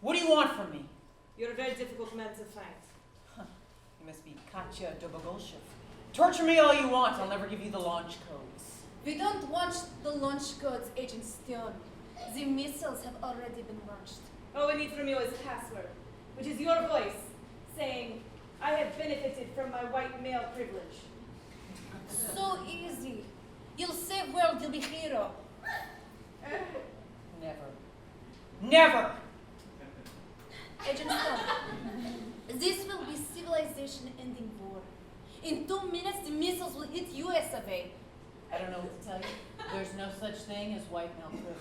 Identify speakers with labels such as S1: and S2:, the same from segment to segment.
S1: What do you want from me?
S2: You're a very difficult man to find.
S1: Huh. You must be Katya Dobogolshev. Torture me all you want, I'll never give you the launch codes.
S3: We don't want the launch codes, Agent Stone. The missiles have already been launched.
S2: All we need from you is a password, which is your voice saying, I have benefited from my white male privilege.
S3: So easy. You'll save world, you'll be hero.
S1: Never. Never!
S3: Agent Stone, this will be civilization-ending war. In 2 minutes, the missiles will hit US of A.
S1: I don't know what to tell you. There's no such thing as white male privilege.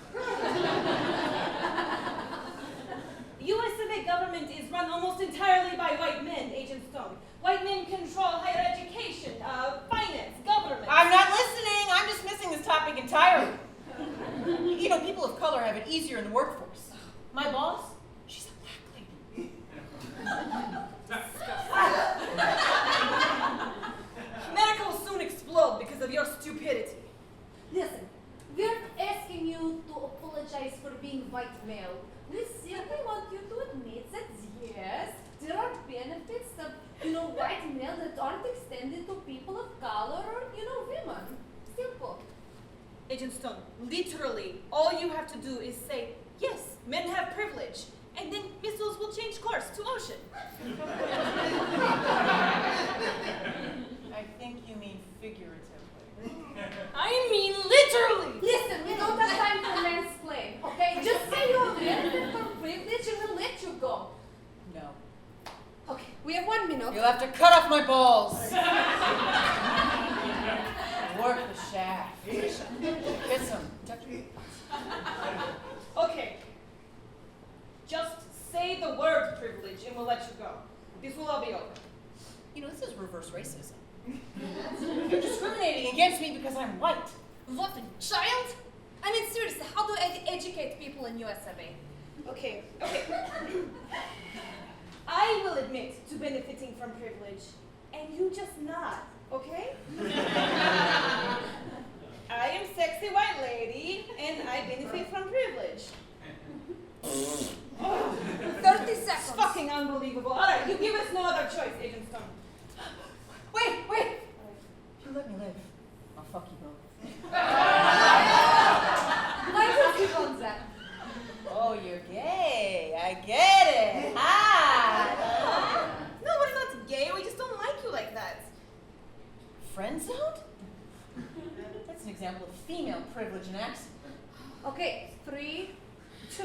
S2: The US of A government is run almost entirely by white men, Agent Stone. White men control higher education, finance, government.
S1: I'm not listening! I'm dismissing this topic entirely. You know, people of color have it easier in the workforce. My boss, she's a black lady.
S2: America will soon explode because of your stupidity.
S3: Listen, we're asking you to apologize for being white male. We simply want you to admit that yes, there are benefits of, white male that aren't extended to people of color or, women. Simple.
S2: Agent Stone, literally, all you have to do is say, yes, men have privilege, and then missiles will change course to ocean.
S1: I think you mean figuratively.
S2: I mean literally!
S3: Listen, we don't have time to mansplain, okay? Just say you're benefit from privilege and we'll let you go.
S1: No.
S3: Okay, we have 1 minute.
S1: You'll have to cut off my balls. Work the shaft. Get some.
S2: Okay. Just say the word privilege and we'll let you go. This will all be over.
S1: This is reverse racism. You're discriminating against me because I'm white.
S3: What a child? I mean, seriously, how do I educate people in US of A?
S2: Okay. I will admit to benefiting from privilege, and you just nod, okay? I am sexy white lady, and I benefit from privilege.
S3: 30 seconds.
S2: It's fucking unbelievable. All right, you give us no other choice, Agent Stone.
S1: Wait! If you let me live, I'll fuck you both.
S3: Why would you want that?
S1: Oh, you're gay. I get it. Ah!
S2: No, we're not gay. We just don't like you like that.
S1: Friend zoned? That's an example of female privilege in action.
S3: Okay, 3, 2.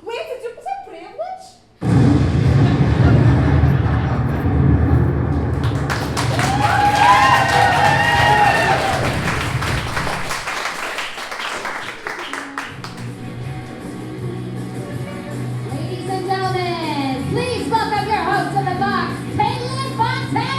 S3: Wait, did you say privilege?
S4: Ladies and gentlemen, please welcome your host of the box, Kaitlin Fontana!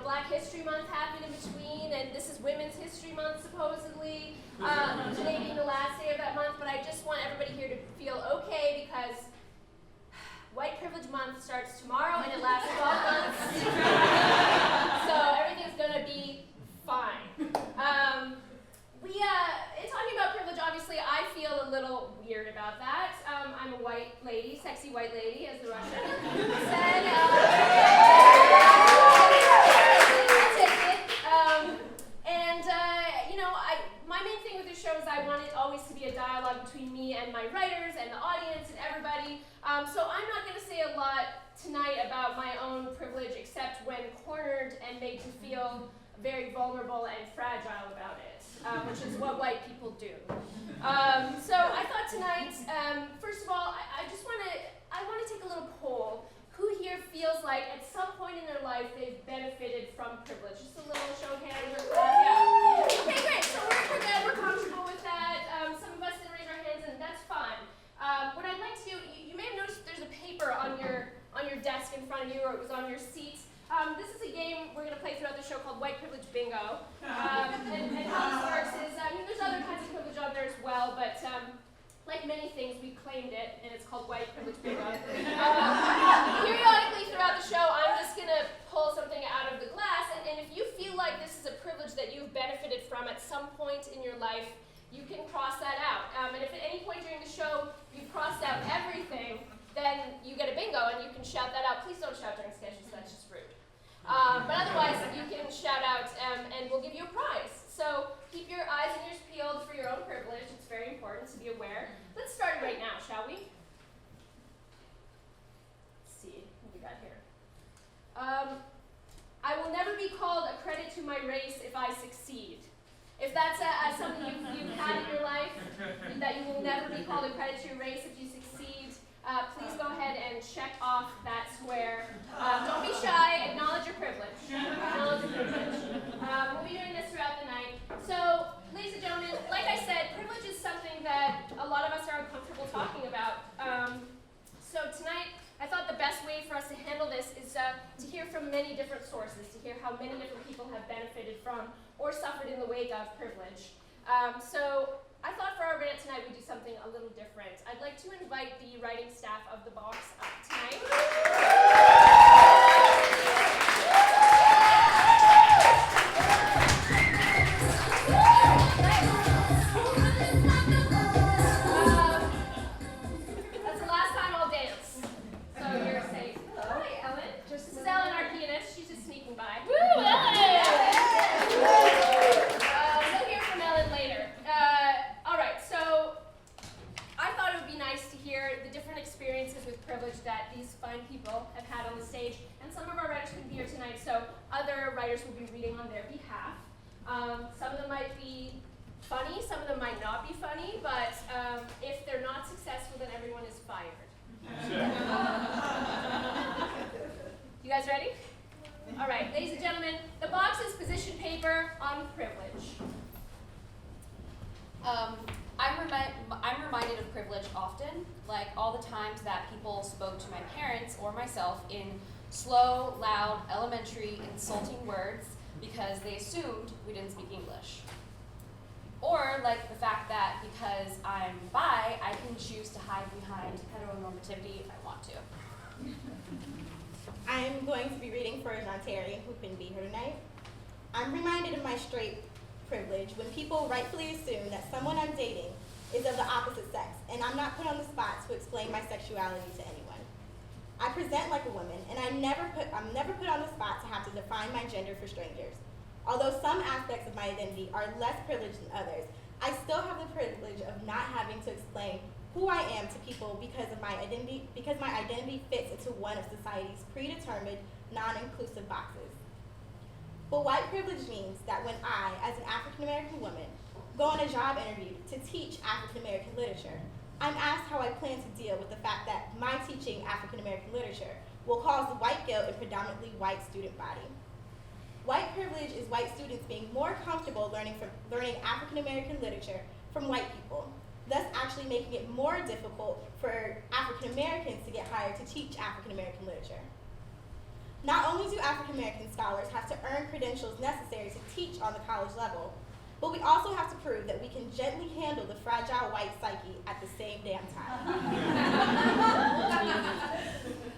S5: Black History Month happened in between, and this is Women's History Month, supposedly. Today being the last day of that month, but I just want everybody here to feel okay because White Privilege Month starts tomorrow and it lasts 12 months. So everything's gonna be fine. In talking about privilege, obviously, I feel a little weird about that. I'm a white lady, sexy white lady, as the Russian said. My main thing with this show is I want it always to be a dialogue between me and my writers and the audience and everybody. So I'm not going to say a lot tonight about my own privilege except when cornered and made to feel very vulnerable and fragile about it, which is what white people do. So I thought tonight, first of all, I want to take a little poll. Who here feels like at some point in their life they've benefited from privilege? Just a little show of hands or clap. Yeah. Okay, great. So we're good. We're comfortable with that. Some of us didn't raise our hands, and that's fine. show called White Privilege Bingo. And how this works is, there's other kinds of privilege out there as well, but like many things, we claimed it, and it's called White Privilege Bingo. Periodically throughout the show, I'm just going to pull something out of the glass, and if you feel like this is a privilege that you've benefited from at some point in your life, you can cross that out. And if at any point during the show you've crossed out everything, then you get a bingo, and you can shout that out. Please don't shout during sketches, that's just rude. But otherwise, you can shout out, and we'll give you a prize. So keep your eyes and ears peeled for your own privilege. It's very important to be aware. Let's start right now, shall we? Let's see what we got here. I will never be called a credit to my race if I succeed. If that's something you've had in your life, that you will never be called a credit to your race if you succeed, please go ahead and check off that square. Don't be shy, acknowledge your privilege. Acknowledge your privilege. We'll be doing this throughout the night. So, ladies and gentlemen, like I said, privilege is something that a lot of us are uncomfortable talking about. So tonight, I thought the best way for us to handle this is to hear from many different sources, to hear how many different people have benefited from or suffered in the wake of privilege. So I thought for our rant tonight we'd do something a little different. I'd like to invite the writing staff of the box up tonight. That's the last time I'll dance. So you're safe. Hello. Hi, Ellen. This is Ellen, our pianist. She's just sneaking by. Woo, Ellen! You'll hear from Ellen later. All right, so I thought it would be nice to hear the different experiences with privilege that these fine people have had on the stage, and some of our writers couldn't be here tonight, so other writers will be reading on their behalf. Some of them might be funny, some of them might not be funny, but if they're not successful, then everyone is fired. You guys ready? All right, ladies and gentlemen, the box is position paper on privilege.
S6: I'm reminded of privilege often, like all the times that people spoke to my parents or myself in slow, loud, elementary, insulting words because they assumed we didn't speak English. Or like the fact that because I'm bi, I can choose to hide behind heteronormativity if I want to.
S7: I'm going to be reading for Jonterri, who couldn't be here tonight. I'm reminded of my straight privilege when people rightfully assume that someone I'm dating is of the opposite sex, and I'm not put on the spot to explain my sexuality to anyone. I present like a woman, and I'm never put on the spot to have to define my gender for strangers. Although some aspects of my identity are less privileged than others, I still have the privilege of not having to explain who I am to people because my identity fits into one of society's predetermined, non-inclusive boxes. But white privilege means that when I, as an African-American woman, go on a job interview to teach African-American literature, I'm asked how I plan to deal with the fact that my teaching African-American literature will cause the white guilt in predominantly white student body. White privilege is white students being more comfortable learning African-American literature from white people, thus actually making it more difficult for African-Americans to get hired to teach African-American literature. Not only do African-American scholars have to earn credentials necessary to teach on the college level, but we also have to prove that we can gently handle the fragile white psyche at the same damn time.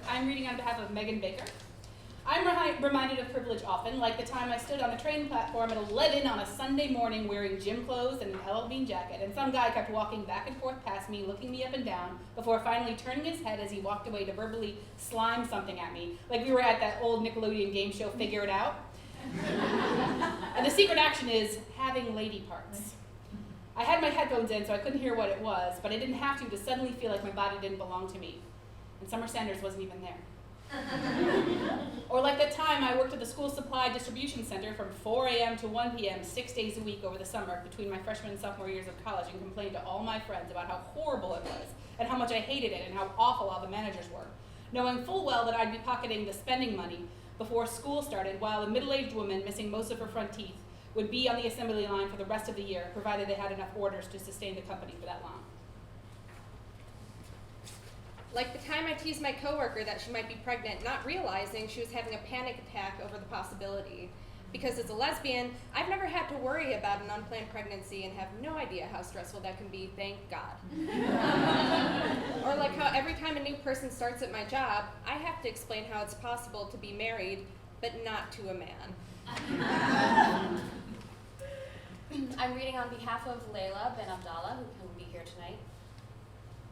S8: I'm reading on behalf of Megan Baker. I'm reminded of privilege often, like the time I stood on the train platform at 11 on a Sunday morning wearing gym clothes and an LL Bean jacket, and some guy kept walking back and forth past me, looking me up and down, before finally turning his head as he walked away to verbally slime something at me, like we were at that old Nickelodeon game show, Figure It Out. And the secret action is having lady parts. I had my headphones in, so I couldn't hear what it was, but I didn't have to suddenly feel like my body didn't belong to me. And Summer Sanders wasn't even there. Or like the time I worked at the school supply distribution center from 4 a.m. to 1 p.m. 6 days a week over the summer between my freshman and sophomore years of college and complained to all my friends about how horrible it was and how much I hated it and how awful all the managers were, knowing full well that I'd be pocketing the spending money before school started while a middle-aged woman missing most of her front teeth would be on the assembly line for the rest of the year, provided they had enough orders to sustain the company for that long.
S9: Like the time I teased my coworker that she might be pregnant, not realizing she was having a panic attack over the possibility. Because as a lesbian, I've never had to worry about an unplanned pregnancy and have no idea how stressful that can be, thank God. Or like how every time a new person starts at my job, I have to explain how it's possible to be married, but not to a man.
S6: I'm reading on behalf of Leila, Ben-Abdallah, who couldn't be here tonight.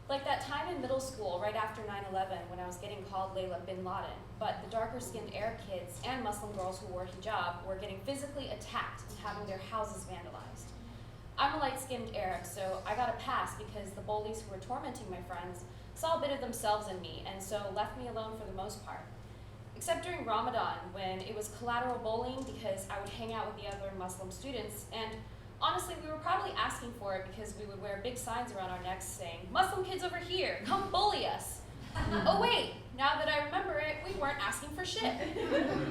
S6: Like that time in middle school, right after 9/11, when I was getting called Leila bin Laden, but the darker-skinned Arab kids and Muslim girls who wore hijab were getting physically attacked and having their houses vandalized. I'm a light-skinned Arab, so I got a pass because the bullies who were tormenting my friends saw a bit of themselves in me, and so left me alone for the most part. Except during Ramadan, when it was collateral bullying because I would hang out with the other Muslim students, and honestly, we were probably asking for it because we would wear big signs around our necks saying, "Muslim kids over here, come bully us." Oh wait, now that I remember it, we weren't asking for shit.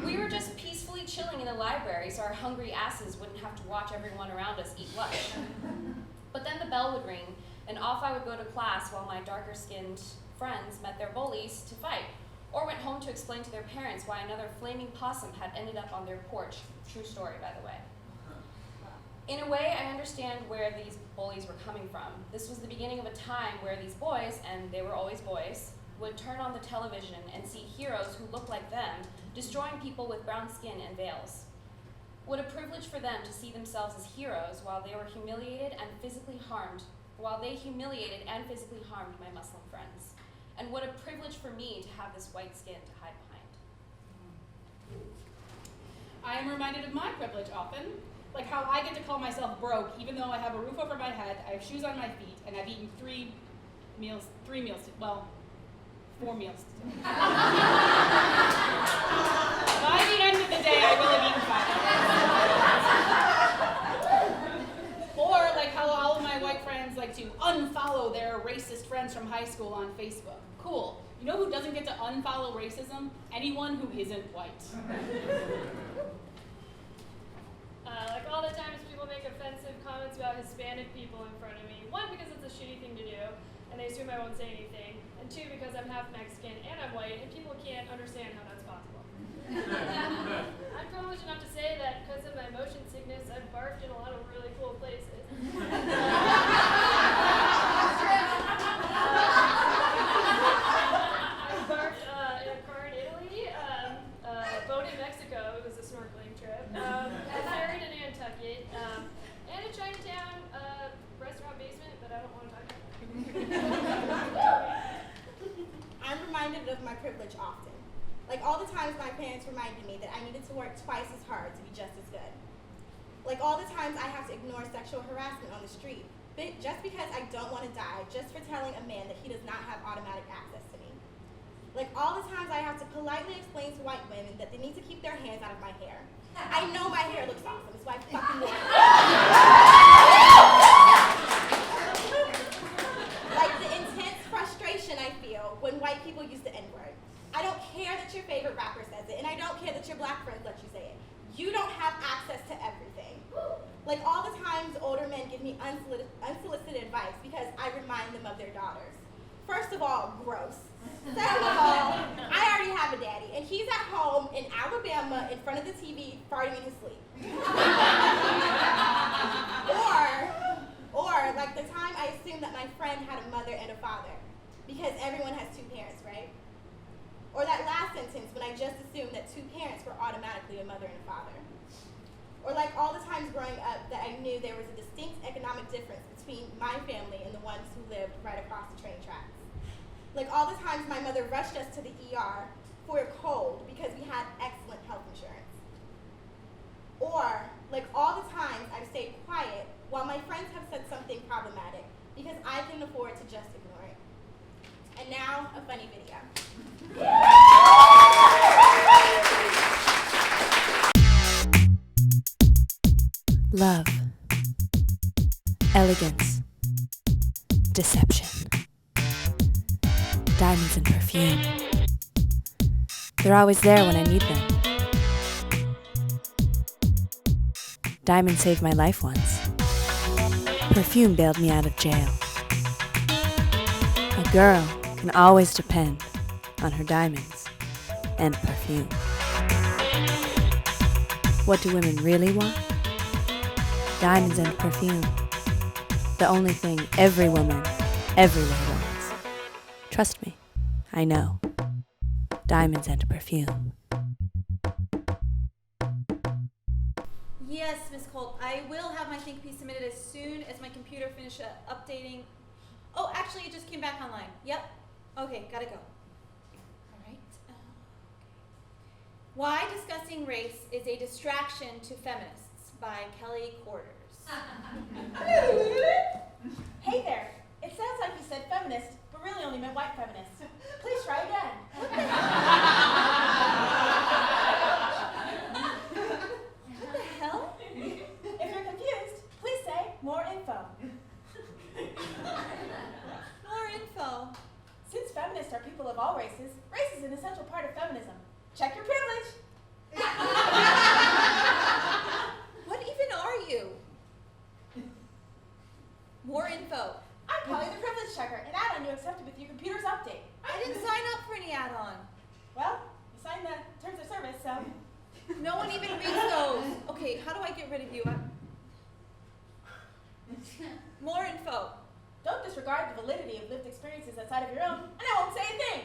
S6: We were just peacefully chilling in the library so our hungry asses wouldn't have to watch everyone around us eat lunch. But then the bell would ring, and off I would go to class while my darker-skinned friends met their bullies to fight, or went home to explain to their parents why another flaming possum had ended up on their porch. True story, by the way. In a way, I understand where these bullies were coming from. This was the beginning of a time where these boys, and they were always boys, would turn on the television and see heroes who looked like them destroying people with brown skin and veils. What a privilege for them to see themselves as heroes while they humiliated and physically harmed my Muslim friends. And what a privilege for me to have this white skin to hide behind.
S8: I am reminded of my privilege often, like how I get to call myself broke even though I have a roof over my head, I have shoes on my feet, and I've eaten 4 meals today. By the end of the day, I will have eaten 5. Or like how all of my white friends like to unfollow their racist friends from high school on Facebook. Cool. You know who doesn't get to unfollow racism? Anyone who isn't white.
S5: Like all the times people make offensive comments about Hispanic people in front of me. 1, because it's a shitty thing to do, and they assume I won't say anything. And 2, because I'm half Mexican and I'm white, and people can't understand how that's possible. I'm privileged enough to say that because of my motion sickness, I've barfed in a lot of really cool places. I barfed in a car in Italy, a boat in Mexico, it was a snorkeling trip, a ferry to Nantucket, and a Chinatown restaurant basement, but I don't want to talk about that.
S7: I'm reminded of my privilege often. Like all the times my parents reminded me that I needed to work twice as hard to be just as good. Like all the times I have to ignore sexual harassment on the street, just because I don't want to die, just for telling a man that he does not have automatic access to me. Like all the times I have to politely explain to white women that they need to keep their hands out of my hair. I know my hair looks awesome, that's why I fucking wear it. Like the intense frustration I feel when white people use the N-word. I don't care that your favorite rapper says it, and I don't care that your black friends let you say it. You don't have access to everything. Like all the times older men give me unsolicited advice because I remind them of their daughters. First of all, gross. Second of all, I already have a daddy, and he's at home in Alabama in front of the TV farting in his sleep. Or like the time I assumed that my friend had a mother and a father, because everyone has 2 parents, right? Or that last sentence when I just assumed that 2 parents were automatically a mother and a father. Or like all the times growing up that I knew there was a distinct economic difference between my family and the ones who lived right across the train tracks. Like all the times my mother rushed us to the ER for a cold because we had excellent health insurance. Or like all the times I've stayed quiet while my friends have said something problematic because I can afford to just ignore it. And now, a funny video.
S10: Love, elegance, deception, diamonds and perfume. They're always there when I need them. Diamonds saved my life once. Perfume bailed me out of jail. A girl can always depend on her diamonds and perfume. What do women really want? Diamonds and perfume. The only thing every woman everywhere wants. Trust me, I know. Diamonds and perfume.
S11: Yes, Miss Colt, I will have my think piece submitted as soon as my computer finishes updating. Oh, actually, it just came back online. Yep. Okay, gotta go. All right. Why Discussing Race is a Distraction to Feminists by Kelly Quarters.
S1: Hey there. It sounds like you said feminist, but really only meant white feminists. Please try again.
S11: What the hell?
S1: If you're confused, please say more info.
S11: More info.
S1: Since feminists are people of all races, race is an essential part of feminism. Check your privilege.
S11: What even are you? More info.
S1: I'm Polly the Privilege Checker, an add-on you accepted with your computer's update.
S11: I didn't sign up for any add-on.
S1: Well, you signed the terms of service, so.
S11: No one even reads those. Okay, how do I get rid of you? More info.
S1: Don't disregard the validity of lived experiences outside of your own, and I won't say a thing.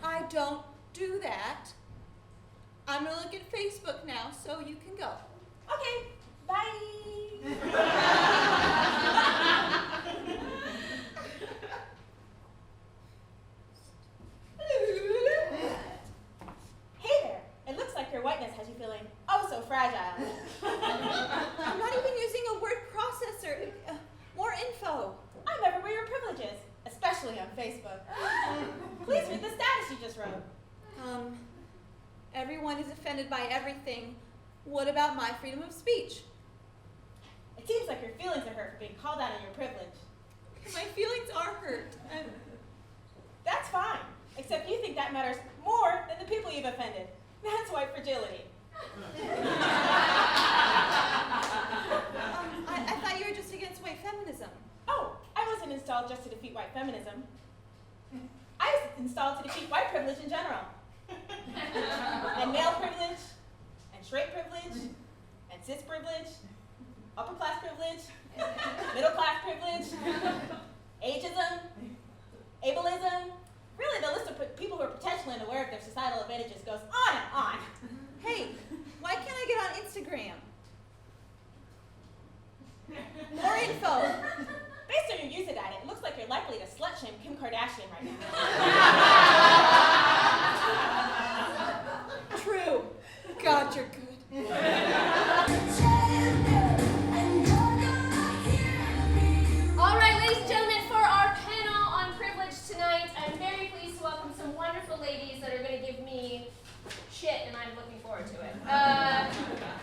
S11: I don't do that. I'm gonna look at Facebook now, so you can go.
S1: Okay, bye. Hey there. It looks like your whiteness has you feeling oh so fragile.
S11: I'm not even using a word processor. More info.
S1: I'm everywhere your privilege is, especially on Facebook. Please read the status you just wrote.
S11: Everyone is offended by everything. What about my freedom of speech?
S1: It seems like your feelings are hurt for being called out on your privilege.
S11: My feelings are hurt.
S1: That's fine, except you think that matters more than the people you've offended. That's white fragility.
S11: I thought you were just against white feminism.
S1: Oh, I wasn't installed just to defeat white feminism. I was installed to defeat white privilege in general. And male privilege, and straight privilege, and cis privilege, upper class privilege, middle class privilege, ageism, ableism. Really, the list of people who are potentially unaware of their societal advantages goes on and on.
S11: Hey, why can't I get on Instagram? More info.
S1: Based on your usage at it looks like you're likely to slut shame Kim Kardashian right now.
S11: True. God, you're good.
S5: All right, ladies and gentlemen, for our panel on privilege tonight, I'm very pleased to welcome some wonderful ladies that are going to give me shit, and I'm looking forward to it.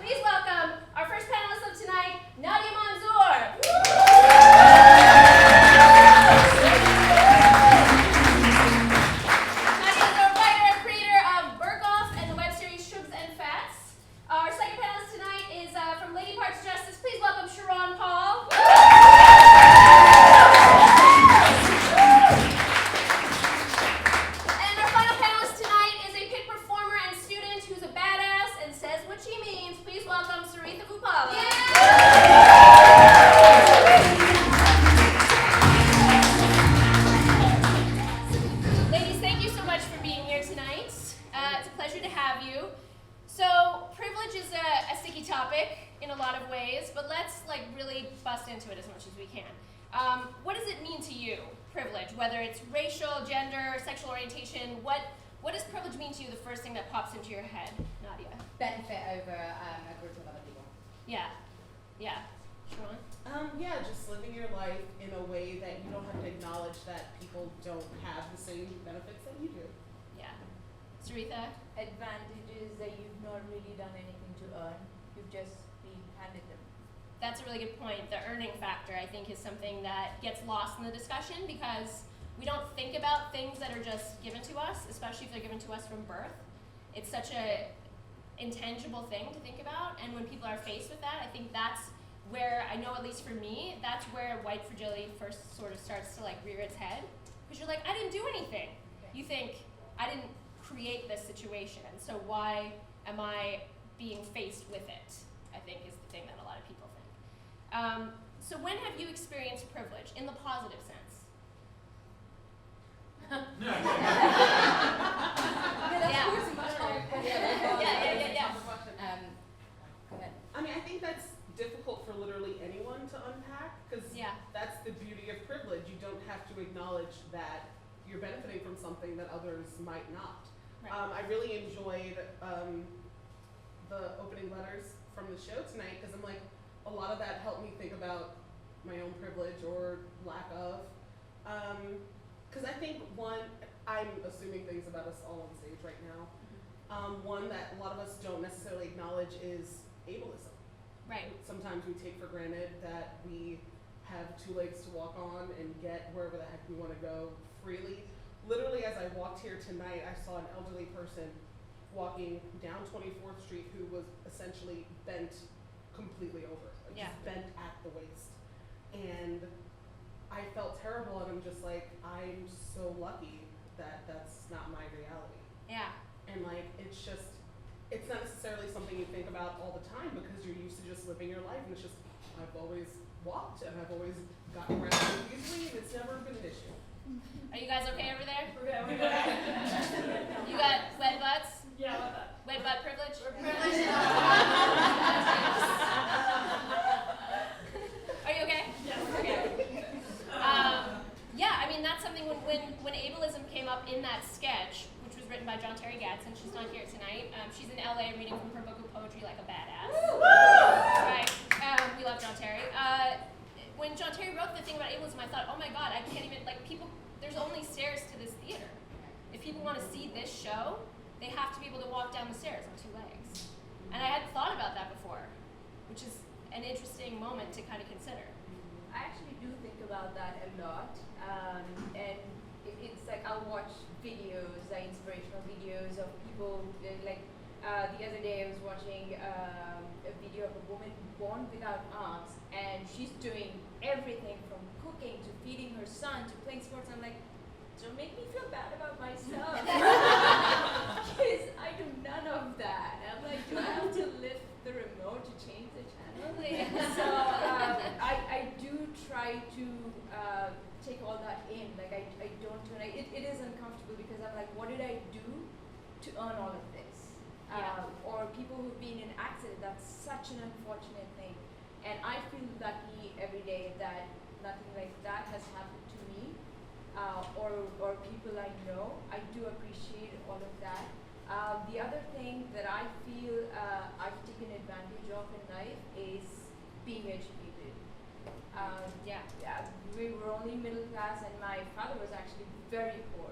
S5: Please welcome our first panelist of tonight, Nadia Manzoor. Nadia is a writer and creator of Bergier and the web series Sugars and Fats. Our second panelist tonight is from Lady Parts Justice. Please welcome Sharon Paul. And our final panelist tonight is a pit performer and student who's a badass and says what she means. Please welcome Saritha Bhupala. Ladies, thank you so much for being here tonight. It's a pleasure to have you. So, privilege is a sticky topic in a lot of ways, but let's really bust into it as much as we can. What does it mean to you, privilege? Whether it's racial, gender, sexual orientation, what does privilege mean to you, the first thing that pops into your head, Nadia?
S3: Benefit over a group of other people.
S5: Yeah. Sharon?
S12: Yeah, just living your life in a way that you don't have to acknowledge that people don't have the same benefits that you do.
S5: Yeah. Saritha?
S13: Advantages that you've not really done anything to earn. You've just been handed them.
S5: That's a really good point. The earning factor, I think, is something that gets lost in the discussion because we don't think about things that are just given to us, especially if they're given to us from birth. It's such a intangible thing to think about, and when people are faced with that, I think that's where, I know at least for me, that's where white fragility first sort of starts to rear its head. Because you're like, I didn't do anything. You think, I didn't create this situation, so why am I being faced with it, I think is the thing that a lot of people think. So when have you experienced privilege in the positive sense? Yeah.
S6: Go ahead.
S12: I mean, I think that's difficult for literally anyone to unpack, because that's the beauty of privilege. You don't have to acknowledge that you're benefiting from something that others might not.
S5: Right.
S12: I really enjoyed the opening letters from the show tonight, because I'm like, a lot of that helped me think about my own privilege or lack of. Because I think I'm assuming things about us all on stage right now. One that a lot of us don't necessarily acknowledge is ableism.
S5: Right.
S12: Sometimes we take for granted that we have 2 legs to walk on and get wherever the heck we want to go freely. Literally, as I walked here tonight, I saw an elderly person walking down 24th Street who was essentially bent completely over, like just bent at the waist. And I felt terrible, and I'm just like, I'm so lucky that that's not my reality.
S5: Yeah.
S12: And like, it's not necessarily something you think about all the time because you're used to just living your life, and it's just, I've always walked and I've always gotten around easily, and it's never been an issue.
S5: Are you guys okay over there?
S1: We're good, we're good.
S5: You got wet butts?
S1: Yeah, wet butt.
S5: Wet butt privilege?
S1: We're privileged.
S5: Are you okay?
S1: Yeah.
S5: Okay. Yeah, I mean, that's something when ableism came up in that sketch, which was written by Jonterri Gadson. She's not here tonight. She's in LA reading from her book of poetry like a badass. Right. We love Jonterri. When Jonterri wrote the thing about ableism, I thought, oh my God, I can't even, like, people, there's only stairs to this theater. If people want to see this show, they have to be able to walk down the stairs on 2 legs. And I hadn't thought about that before, which is an interesting moment to kind of consider.
S13: I actually do think about that a lot, and it's like I'll watch videos, like inspirational videos of people, like the other day I was watching a video of a woman born without arms, and she's doing everything from cooking to feeding her son to playing sports. I'm like, don't make me feel bad about myself, because I do none of that. I'm like, do I have to lift the remote to change the channel? So I do try to take all that in. Like I don't do it. It is uncomfortable because I'm like, what did I do to earn all of this? Or people who've been in accident, that's such an unfortunate thing. And I feel lucky every day that nothing like that has happened to me or people I know. I do appreciate all of that. The other thing that I feel I've taken advantage of in life is being educated. We were only middle class, and my father was actually very poor.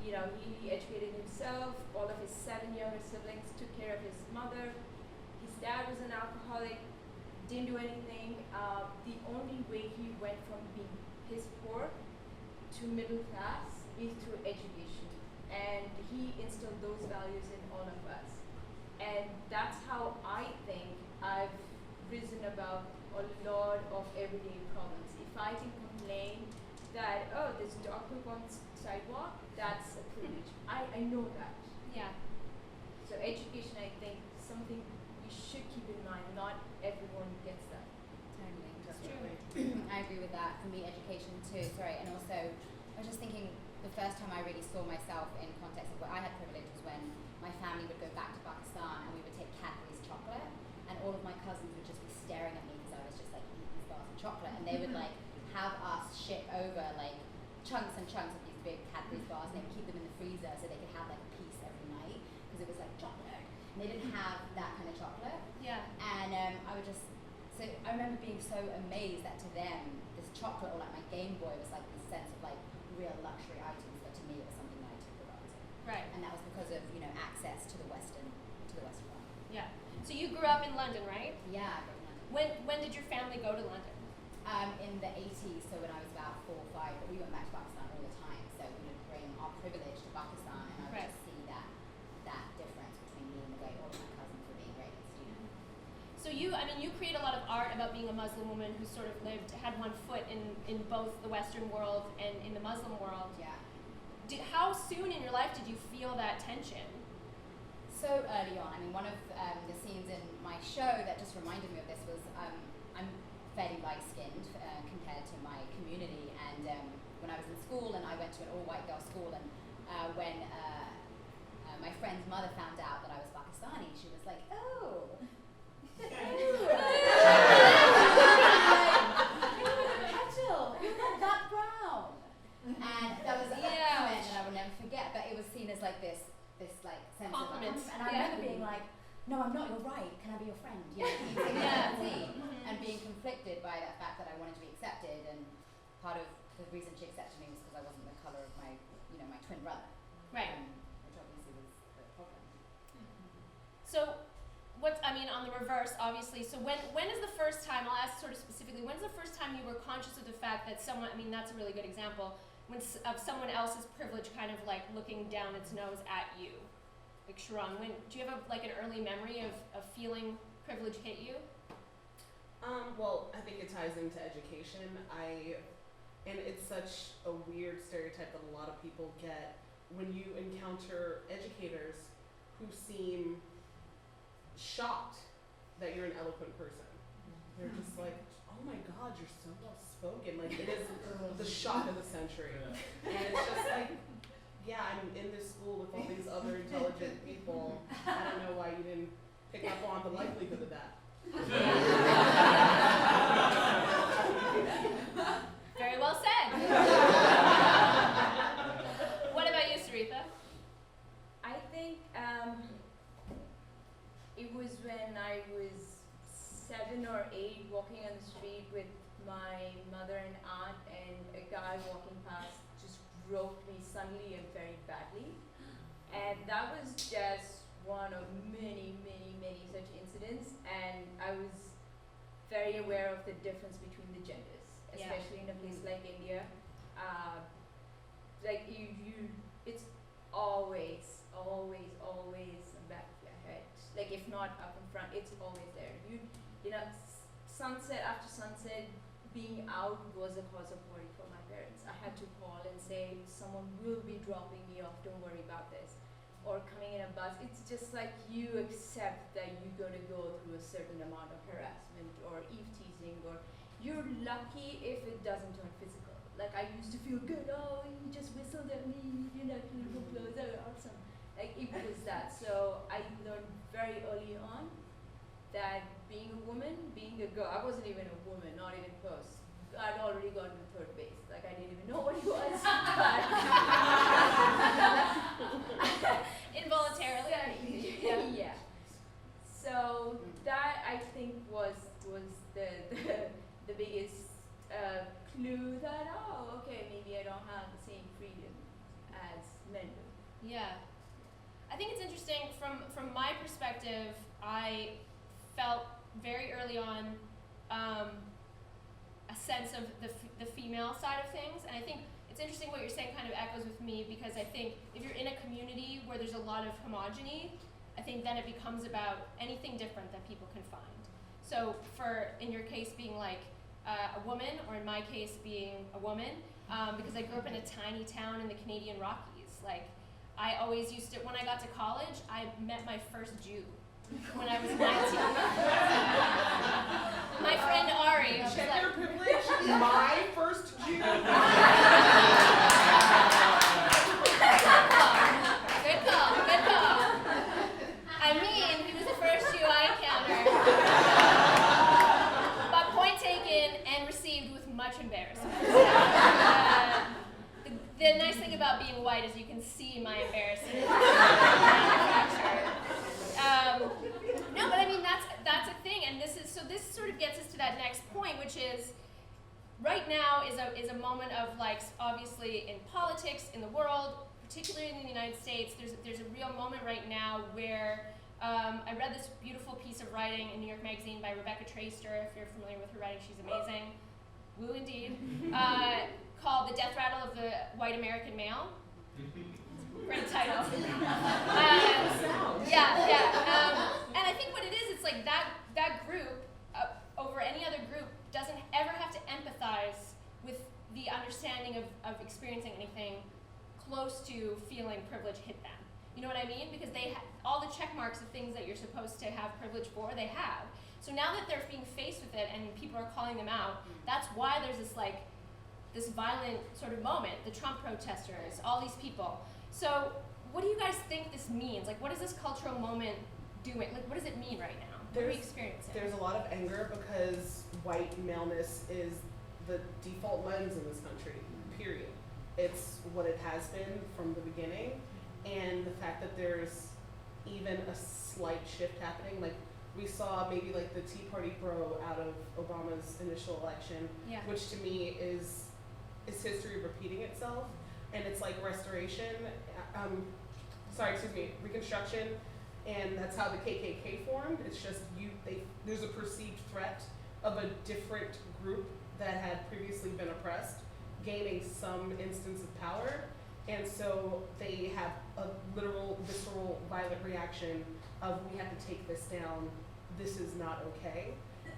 S13: He educated himself. All of his 7 younger siblings took care of his mother. His dad was an alcoholic, didn't do anything. The only way he went from being his poor to middle class is through education. And he instilled those values in all of us. And that's how I think I've risen above a lot of everyday problems. If I can complain that, oh, there's dog poop on the sidewalk, that's a privilege. I know that.
S5: Yeah.
S13: So education, I think, something we should keep in mind. Not everyone gets that.
S6: Totally.
S5: That's true.
S6: I agree with that. For me, education too. Sorry, and also, I was just thinking, the first time I really saw myself in context of where I had privilege was when my family would go back to Pakistan and we would take Cadbury's chocolate, and all of my cousins would just be staring at me because I was just like eating these bars of chocolate, and they would like have us ship over like chunks and chunks of these big Cadbury's bars, and they would keep them in the freezer so they could have like a piece every night because it was like chocolate, and they didn't have that kind of chocolate.
S5: Yeah.
S6: And I would just, so I remember being so amazed that to them this chocolate or like my Game Boy was like this sense of like real luxury items, but to me it was something that I took for granted.
S5: Right.
S6: And that was because of, you know, access to the Western world.
S5: Yeah. So you grew up in London, right?
S6: Yeah, I grew up in London.
S5: When did your family go to London?
S6: In the 80s, so when I was about 4 or 5, but we went back to Pakistan all the time, so we would bring our privilege to Pakistan, and I would just see that difference between me and the way all of my cousins were being raised, you know.
S5: So you create a lot of art about being a Muslim woman who sort of had one foot in both the Western world and in the Muslim world.
S6: Yeah.
S5: how soon in your life did you feel that tension?
S14: So early on. I mean, one of the scenes in my show that just reminded me of this was I'm fairly light-skinned compared to my community, and when I was in school, and I went to an all-white girls' school, and when my friend's mother found out that I was Pakistani, she was like, "Oh, you're not that brown," and that was a comment that I will never forget. But it was seen as like this like sense
S5: compliment.
S14: of, and I remember being like, "No, I'm not. You're right. Can I be your friend?" You know, and being conflicted by that fact that I wanted to be accepted, and part of the reason she accepted me was because I wasn't the color of my, my twin brother.
S5: Right.
S14: Which obviously was the problem.
S5: So, on the reverse, obviously, so when is the first time, I'll ask sort of specifically, when's the first time you were conscious of the fact that someone, that's a really good example, of someone else's privilege kind of like looking down its nose at you? Like Sharon, do you have an early memory of feeling privilege hit you?
S12: Well, I think it ties into education. And it's such a weird stereotype that a lot of people get when you encounter educators who seem shocked that you're an eloquent person. They're just like, "Oh my God, you're so well spoken." Like, it is the shock of the century. And it's just like, yeah, I'm in this school with all these other intelligent people. I don't know why you didn't pick up on the likelihood of that.
S5: Very well said. What about you, Saritha?
S13: I think it was when I was 7 or 8 walking on the street with my mother and aunt, and a guy walking past just groped me suddenly and very badly. And that was just one of many, many, many such incidents, and I was very aware of the difference between the genders, especially in a place like India. It's always in the back of your head. Like, if not up in front, it's always there. Sunset after sunset, being out was a cause of worry for my parents. I had to call and say, "Someone will be dropping me off, don't worry about this." Or coming in a bus, it's just like you accept that you're gonna go through a certain amount of harassment or eve-teasing, or you're lucky if it doesn't turn physical. Like, I used to feel good, "Oh, you just whistled at me, you're not beautiful clothes, are awesome." Like, it was that. So I learned very early on that being a woman, being a girl, I wasn't even a woman, not even close. I'd already gotten to third base. Like, I didn't even know what he was.
S5: Involuntarily.
S13: Yeah. So that, I think, was the biggest clue that, oh, okay, maybe I don't have the same freedom as men do.
S5: Yeah. I think it's interesting from my perspective. I felt very early on a sense of the female side of things, and I think it's interesting what you're saying kind of echoes with me, because I think if you're in a community where there's a lot of homogeny, I think then it becomes about anything different that people can find. So in your case being like a woman, or in my case being a woman, because I grew up in a tiny town in the Canadian Rockies. Like, I always used to, when I got to college, I met my first Jew when I was 19. My friend Ari.
S12: Check your privilege. My first Jew.
S5: Good call. I mean, he was the first Jew I encountered. But point taken and received with much embarrassment. The nice thing about being white is you can see my embarrassment. No, but I mean, that's a thing, and this sort of gets us to that next point, which is right now is a moment of, like, obviously in politics, in the world, particularly in the United States, there's a real moment right now where I read this beautiful piece of writing in New York Magazine by Rebecca Traister. If you're familiar with her writing, she's amazing. Woo indeed. Called The Death Rattle of the White American Male. Great title. And I think what it is, it's like that group, over any other group, doesn't ever have to empathize with the understanding of experiencing anything close to feeling privilege hit them. You know what I mean? Because they all the check marks of things that you're supposed to have privilege for, they have. So now that they're being faced with it and people are calling them out, that's why there's this violent sort of moment, the Trump protesters, all these people. So what do you guys think this means? Like, what is this cultural moment doing? Like, what does it mean right now? What are we experiencing?
S12: There's a lot of anger because white maleness is the default lens in this country, period. It's what it has been from the beginning, and the fact that there's even a slight shift happening, like we saw maybe like the Tea Party bro out of Obama's initial election, which to me is history repeating itself, and it's like Reconstruction, and that's how the KKK formed. It's just there's a perceived threat of a different group that had previously been oppressed gaining some instance of power, and so they have a literal, visceral, violent reaction of, we have to take this down, this is not okay.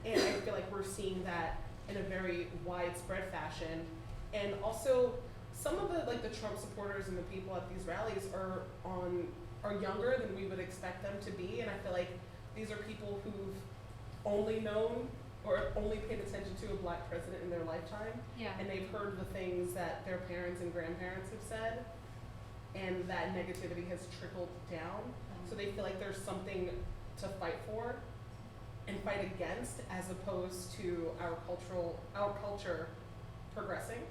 S12: And I feel like we're seeing that in a very widespread fashion. And also, some of the Trump supporters and the people at these rallies are younger than we would expect them to be, and I feel like these are people who've only known or only paid attention to a black president in their lifetime, and they've heard the things that their parents and grandparents have said, and that negativity has trickled down. So they feel like there's something to fight for and fight against, as opposed to our culture progressing.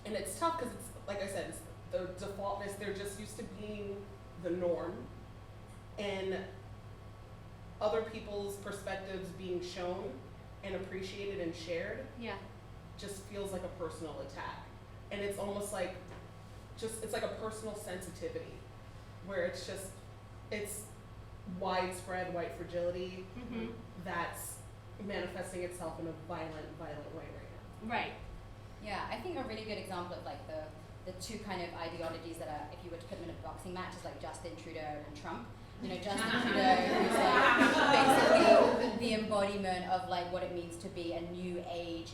S12: And it's tough because it's, like I said, it's the defaultness. They're just used to being the norm, and other people's perspectives being shown and appreciated and shared just feels like a personal attack. And it's almost like it's like a personal sensitivity where it's widespread white fragility that's manifesting itself in a violent way right now.
S5: Right.
S14: Yeah, I think a really good example of like the two kind of ideologies that are, if you were to put them in a boxing match, is like Justin Trudeau and Trump. You know, Justin Trudeau, who's like basically the embodiment of like what it means to be a new age,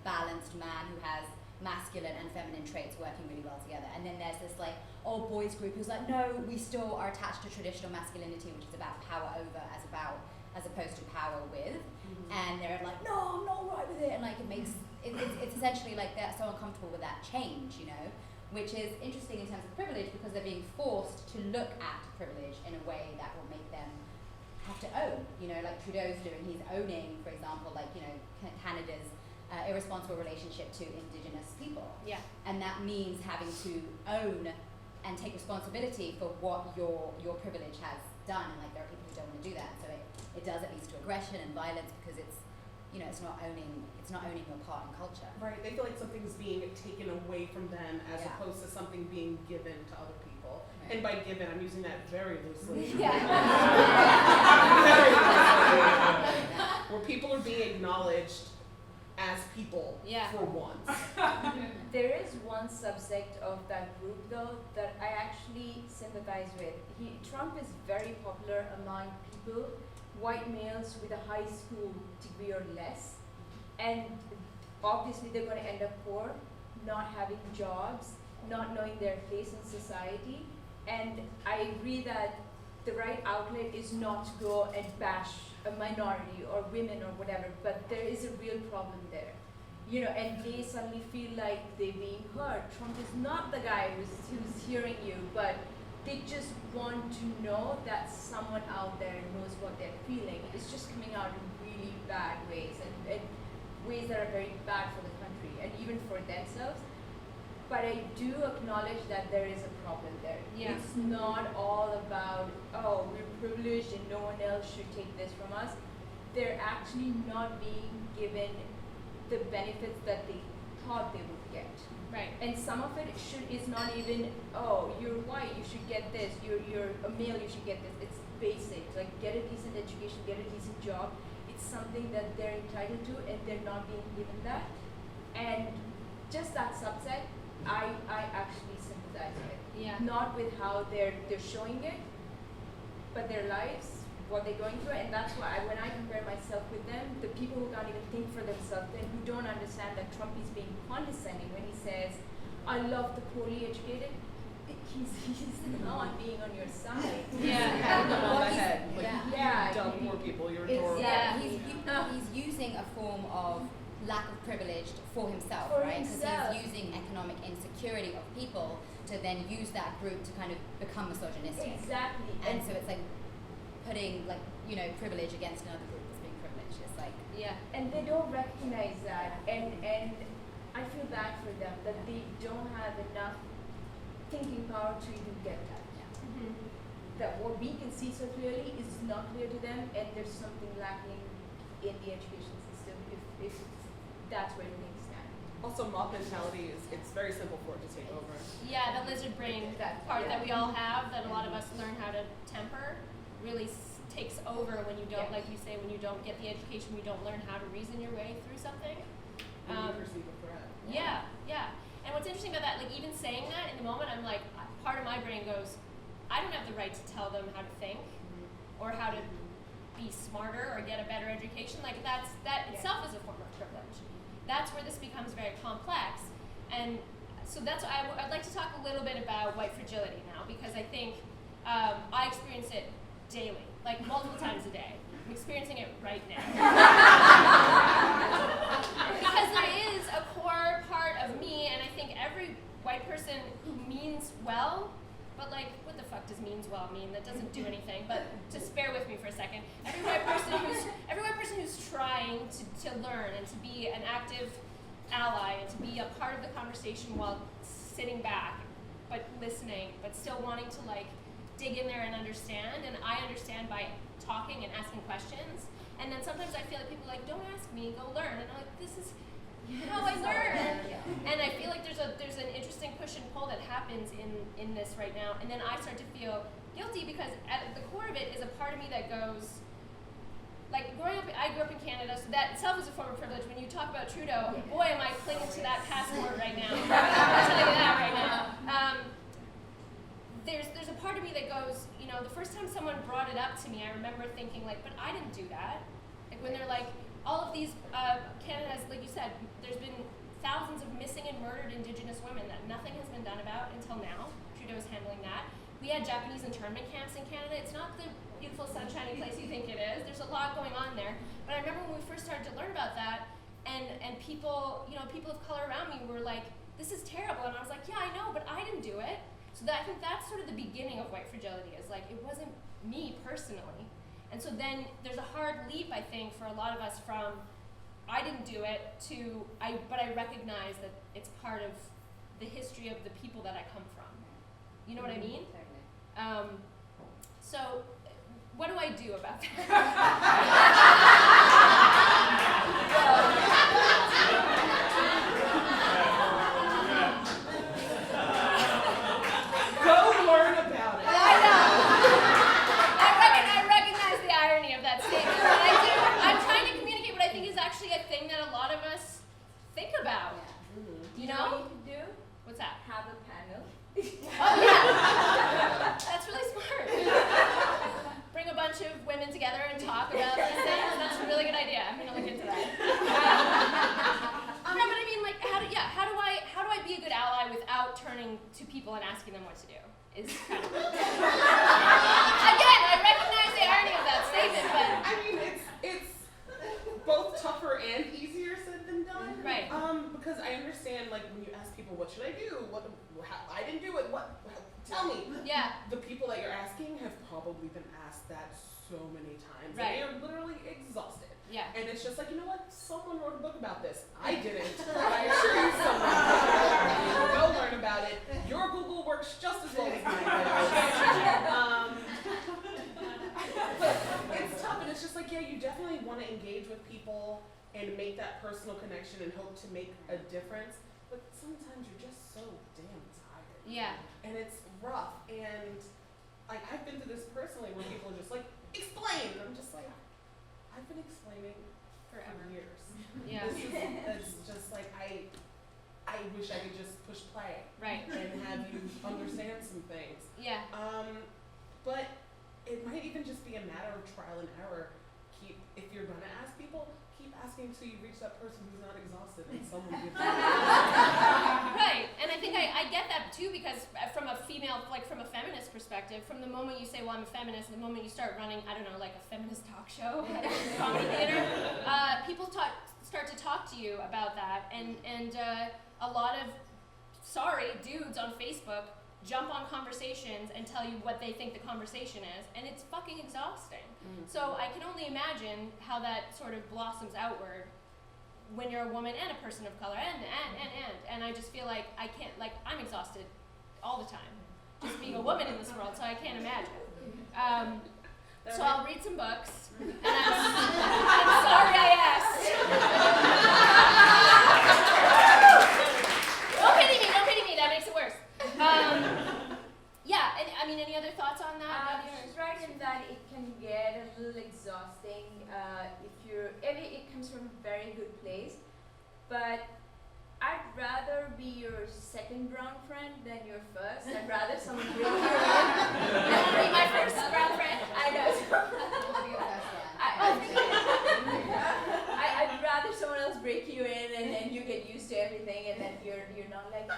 S14: balanced man who has masculine and feminine traits working really well together. And then there's this like old boys group who's like, no, we still are attached to traditional masculinity, which is about power over as opposed to power with. And they're like, no, I'm not right with it. And like it's essentially like they're so uncomfortable with that change, you know, which is interesting in terms of privilege, because they're being forced to look at privilege in a way that will make them have to own, you know, like Trudeau's doing. He's owning, for example, like, you know, Canada's irresponsible relationship to Indigenous people. And that means having to own and take responsibility for what your privilege has done. And like there are people who don't want to do that, so it does, it leads to aggression and violence, because it's, you know, it's not owning your part in culture.
S12: Right, they feel like something's being taken away from them as opposed to something being given to other people. Right. And by given, I'm using that very loosely. Very loosely. Where people are being acknowledged as people for once.
S13: There is one subsect of that group though that I actually sympathize with. Trump is very popular among people, white males with a high school degree or less, and obviously they're going to end up poor, not having jobs, not knowing their place in society. And I agree that the right outlet is not to go and bash a minority or women or whatever, but there is a real problem there, you know, and they suddenly feel like they're being heard. Trump is not the guy who's hearing you, but they just want to know that someone out there knows what they're feeling. It's just coming out in really bad ways, and ways that are very bad for the country and even for themselves. But I do acknowledge that there is a problem there. It's not all about, oh, we're privileged and no one else should take this from us. They're actually not being given the benefits that they thought they would get.
S5: Right.
S13: And some of it is not even, oh, you're white, you should get this. You're a male, you should get this. It's basic. Like, get a decent education, get a decent job. It's something that they're entitled to, and they're not being given that. And just that subset, I actually sympathize with. Not with how they're showing it, but their lives, what they're going through. And that's why when I compare myself with them, the people who can't even think for themselves and who don't understand that Trump is being condescending when he says, I love the poorly educated. He's not being on your side.
S12: Patting them on the head. Like,
S13: yeah.
S12: dumb poor people, you're adorable.
S14: Yeah, he's using a form of lack of privilege for himself, right? Because he's using economic insecurity of people to then use that group to kind of become misogynistic.
S13: Exactly.
S14: And so it's like putting like, you know, privilege against another group that's being privileged. It's like
S13: and they don't recognize that, and I feel bad for them that they don't have enough thinking power to even get that. That what we can see so clearly is not clear to them, and there's something lacking in the education system if that's where things stand.
S12: Also, mob mentality it's very simple for it to take over.
S5: Yeah, the lizard brain part that we all have, that a lot of us learn how to temper, really takes over when you don't, like you say, when you don't get the education, you don't learn how to reason your way through something.
S12: When you perceive a threat.
S5: Yeah. And what's interesting about that, like even saying that in the moment, I'm like, part of my brain goes, I don't have the right to tell them how to think or how to be smarter or get a better education. Like that itself is a form of privilege. That's where this becomes very complex. And so that's why I'd like to talk a little bit about white fragility now, because I think I experience it daily, like multiple times a day. I'm experiencing it right now. Because there is a core part of me, and I think every white person who means well, but like, what the fuck does means well mean? That doesn't do anything, but just bear with me for a second. Every white person who's trying to learn and to be an active ally and to be a part of the conversation while sitting back, but listening, but still wanting to like dig in there and understand, and I understand by talking and asking questions, and then sometimes I feel like people are like, don't ask me, go learn, and I'm like, this is how I learn. And I feel like there's an interesting push and pull that happens in this right now, and then I start to feel guilty because at the core of it is a part of me that goes, like I grew up in Canada, so that itself is a form of privilege. When you talk about Trudeau, boy am I clinging to that passport right now. I'll tell you that right now. There's a part of me that goes, you know, the first time someone brought it up to me, I remember thinking like, but I didn't do that. Like when they're like, all of these, Canada has, like you said, there's been thousands of missing and murdered Indigenous women that nothing has been done about until now. Trudeau's handling that. We had Japanese internment camps in Canada. It's not the beautiful, sunshiny place you think it is. There's a lot going on there. But I remember when we first started to learn about that, and people, you know, people of color around me were like, this is terrible. And I was like, yeah, I know, but I didn't do it. So I think that's sort of the beginning of white fragility, is like, it wasn't me personally. And so then there's a hard leap, I think, for a lot of us from, I didn't do it, to, but I recognize that it's part of the history of the people that I come from. You know what I mean? So what do I do about that? Actually a thing that a lot of us think about. You know?
S13: What you could do?
S5: What's that?
S13: Have a panel.
S5: Oh yeah! That's really smart. Bring a bunch of women together and talk about these things. That's a really good idea. I'm gonna look into that. No, but I mean, like, how do I be a good ally without turning to people and asking them what to do? Is kind of again, I recognize the irony of that statement, but
S12: I mean, it's both tougher and easier said than done.
S5: Right.
S12: Because I understand, like, when you ask people, what should I do? I didn't do it. Tell me.
S5: Yeah.
S12: The people that you're asking have probably been asked that so many times.
S5: Right.
S12: And they are literally exhausted.
S5: Yeah.
S12: And it's just like, you know what? Someone wrote a book about this. I didn't. But I assure you someone did. Go learn about it. Your Google works just as well as mine does. But it's tough, and it's just like, yeah, you definitely want to engage with people and make that personal connection and hope to make a difference. But sometimes you're just so damn tired.
S5: Yeah.
S12: And it's rough. And like, I've been through this personally where people are just like, explain. And I'm just like, I've been explaining for years.
S5: Yeah.
S12: It's just like, I wish I could just push play.
S5: Right.
S12: And have you understand some things.
S5: Yeah.
S12: But it might even just be a matter of trial and error. If you're gonna ask people, keep asking until you reach that person who's not exhausted and someone gives you
S5: Right, and I think I I get that too, because from a female, like from a feminist perspective, from the moment you say, well, I'm a feminist, and the moment you start running, I don't know, like a feminist talk show at a comedy theater, people start to talk to you about that, and a lot of dudes on Facebook jump on conversations and tell you what they think the conversation is, and it's fucking exhausting. So I can only imagine how that sort of blossoms outward when you're a woman and a person of color, and I just feel like I can't, like, I'm exhausted all the time, just being a woman in this world, so I can't imagine. So I'll read some books, and I'm sorry I asked. Don't pity me, that makes it worse. Yeah, and I mean, any other thoughts on that?
S13: She's right in that it can get a little exhausting if it comes from a very good place, but I'd rather be your second brown friend than your first. I'd rather someone break you in.
S5: I want to be my first brown friend.
S13: I know. I'd rather someone else break you in and then you get used to everything, and then you're not like, oh,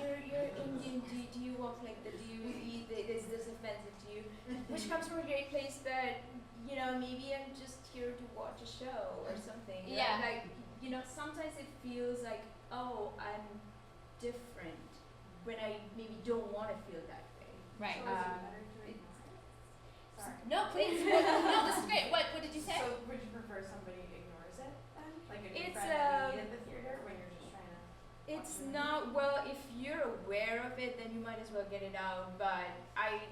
S13: you're Indian. Do you walk like that? Do you eat? Is this offensive to you? Which comes from a great place that, you know, maybe I'm just here to watch a show or something.
S5: Yeah.
S13: Like, you know, sometimes it feels like, oh, I'm different when I maybe don't want to feel that way.
S5: Right.
S13: Sorry.
S5: No, please. No, this is great. What did you say?
S15: So would you prefer somebody ignores it then? Like a new
S13: It's,
S15: friend that you meet at the theater when you're just trying to...
S13: It's not, well, if you're aware of it, then you might as well get it out, but I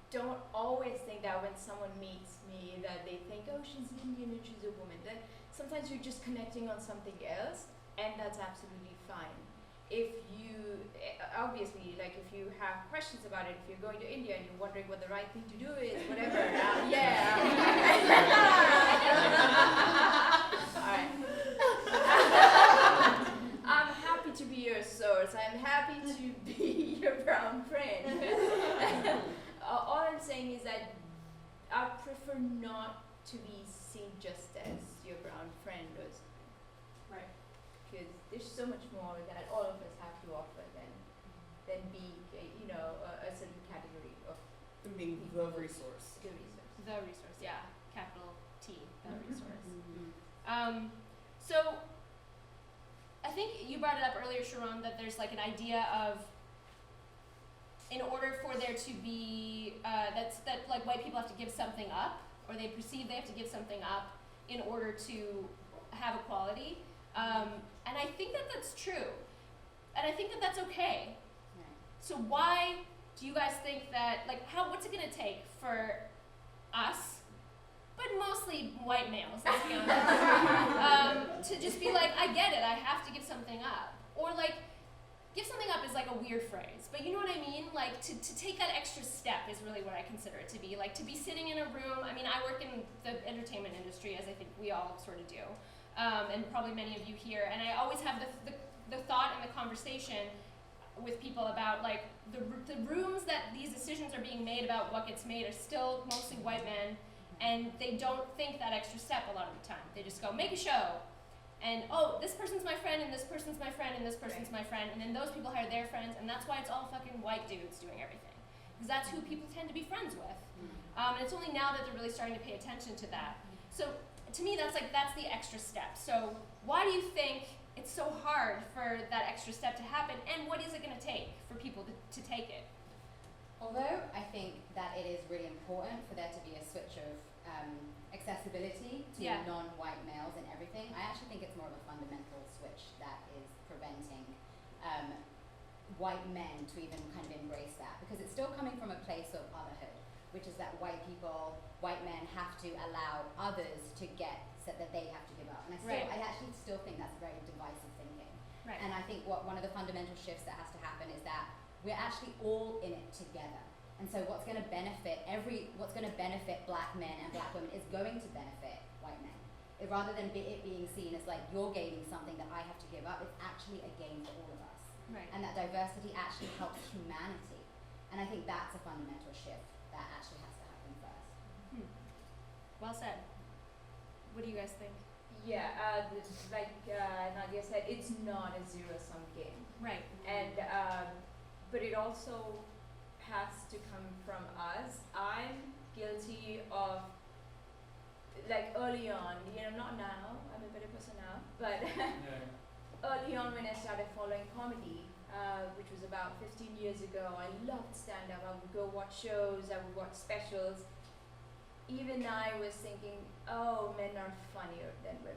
S13: don't always think that when someone meets me that they think, oh, she's Indian and she's a woman. Then sometimes you're just connecting on something else, and that's absolutely fine. If you, obviously, like if you have questions about it, if you're going to India and you're wondering what the right thing to do is, whatever, yeah. Alright. I'm happy to be your source. I'm happy to be your brown friend. All I'm saying is that I prefer not to be seen just as your brown friend,
S15: Right.
S13: because there's so much more that all of us have to offer than being, you know, a certain category of
S12: being the resource.
S13: the resource.
S5: The resource, yeah. Capital T, the resource. So, I think you brought it up earlier, Sharon, that there's like an idea of, in order for there to be, that like white people have to give something up, or they perceive they have to give something up in order to have equality. And I think that that's true. And I think that that's okay. So why do you guys think that, like, what's it gonna take for us, but mostly white males, let's be honest, to just be like, I get it, I have to give something up. Or like, give something up is like a weird phrase, but you know what I mean? Like, to take that extra step is really what I consider it to be. Like, to be sitting in a room, I mean, I work in the entertainment industry, as I think we all sort of do, and probably many of you here, and I always have the thought and the conversation with people about, like, the rooms that these decisions are being made about what gets made are still mostly white men, and they don't think that extra step a lot of the time. They just go, make a show. And, oh, this person's my friend, and this person's my friend, and this person's my friend, and then those people hire their friends, and that's why it's all fucking white dudes doing everything. Because that's who people tend to be friends with. And it's only now that they're really starting to pay attention to that. So, to me, that's the extra step. So, why do you think it's so hard for that extra step to happen, and what is it going to take for people to take it?
S14: Although I think that it is really important for there to be a switch of accessibility to non-white males and everything, I actually think it's more of a fundamental switch that is preventing white men to even kind of embrace that, because it's still coming from a place of otherhood, which is that white men have to allow others to get so that they have to give up. And I actually still think that's very divisive thinking.
S5: Right.
S14: And I think what one of the fundamental shifts that has to happen is that we're actually all in it together. And so what's going to benefit black men and black women is going to benefit white men. Rather than it being seen as like you're gaining something that I have to give up, it's actually a gain for all of us.
S5: Right.
S14: And that diversity actually helps humanity. And I think that's a fundamental shift that actually has to happen first.
S5: Well said. What do you guys think?
S13: like Nadia said, it's not a zero-sum game.
S5: Right.
S13: And but it also has to come from us. I'm guilty of, like, early on, not now, I'm a better person now, but early on when I started following comedy, which was about 15 years ago, I loved stand-up. I would go watch shows, I would watch specials. Even I was thinking, oh, men are funnier than women.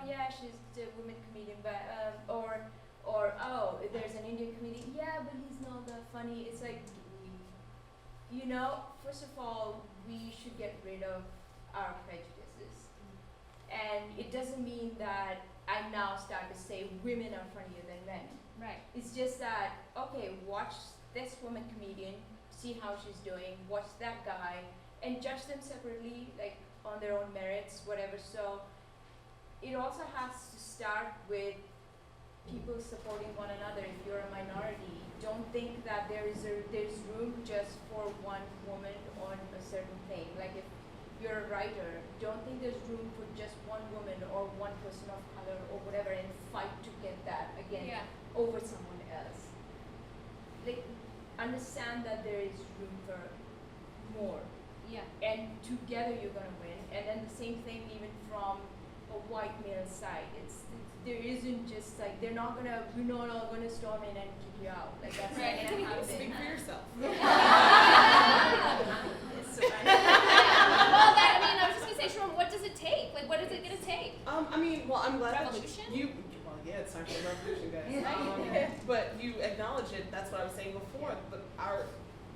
S13: Yeah, she's a woman comedian, but or oh, there's an Indian comedian. Yeah, but he's not that funny. It's like, first of all, we should get rid of our prejudices, and it doesn't mean that I now start to say women are funnier than men.
S5: Right.
S13: It's just that, okay, watch this woman comedian, see how she's doing, watch that guy, and judge them separately, like on their own merits, whatever. So it also has to start with people supporting one another. If you're a minority, don't think that there's room just for one woman on a certain thing. Like if you're a writer, don't think there's room for just one woman or one person of color or whatever, and fight to get that again over someone else. Like, understand that there is room for more.
S5: Yeah.
S13: And together you're gonna win. And then the same thing even from a white male side. There isn't just like, we're not all gonna storm in and kick you out. Like that's not gonna happen.
S12: Speak for yourself.
S5: Well, I was just gonna say, Sharon, what does it take? Like, what is it gonna take?
S12: I'm glad
S5: Revolution?
S12: Yeah, it's time for a revolution, guys. But you acknowledge it. That's what I was saying before.